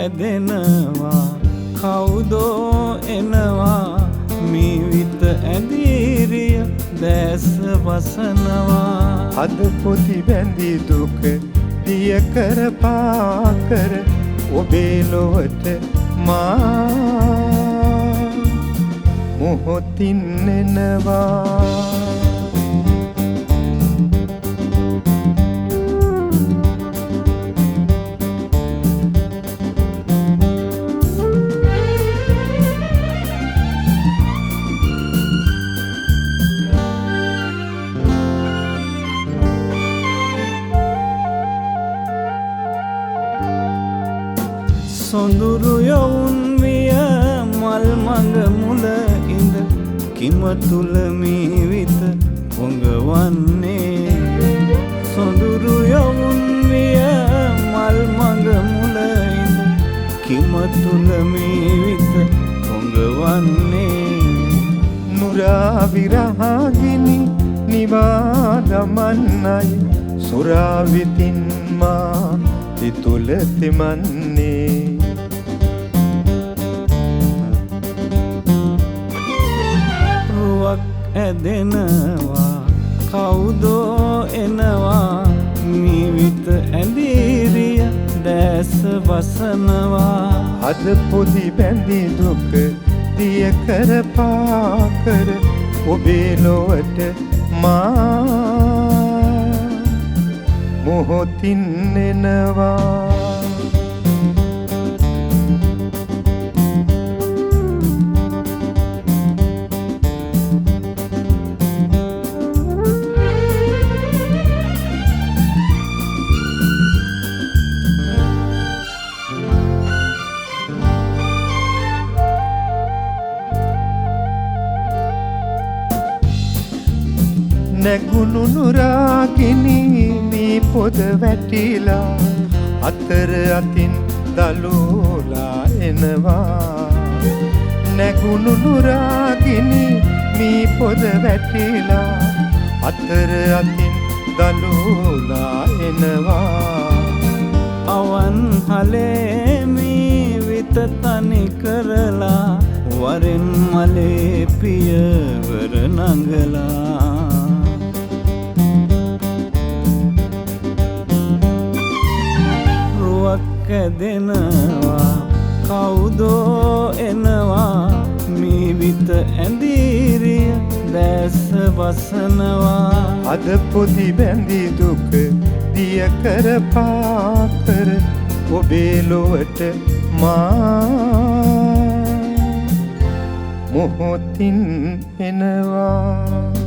ඇදෙනවා කවුදෝ එනවා මීවිත ඇඳීරිය දැස වසනවා අද පොති බැඳි දුක දිය කර පාකර ඔබේ ලොවට මා මොහොතින් එනවා සොඳුරු යවුන් විය මල් මඟ මුල ඉඳ කිම තුල මීවිත පොඟවන්නේ සොඳුරු යවුන් විය මල් මඟ මුල ඉඳ කිම තුල මීවිත පොඟවන්නේ නුරා විරහගිනි නිවා දමන්නයි සුරා විතින් මා තිතුල තෙමන්නේ ඇදෙනවා කවුදෝ එනවා මීවිත ඇඳීරිය දැස වසනවා අද පොදි බැඳි දුක දිය කර පාකර ඔබේ ලොවට මා මොහොතින් එනවා නැගුණු නුරාගිනි මේ පොද වැටිලා අතර අතින් දලෝලා එනවා නැගුණු නුරාගිනි මේ පොද වැටිලා අතර අතින් දලෝලා එනවා අවන් හලේ මීවිත තනි කරලා වරෙන් මලේ පියවර නඟලා ඇදෙනවා කවුදෝ එනවා මීවිත ඇඳීරිය දැස වසනවා අද පොදි බැඳි දුක දිය කර පාකර ඔබේ ලොවට මා මොහොතින් එනවා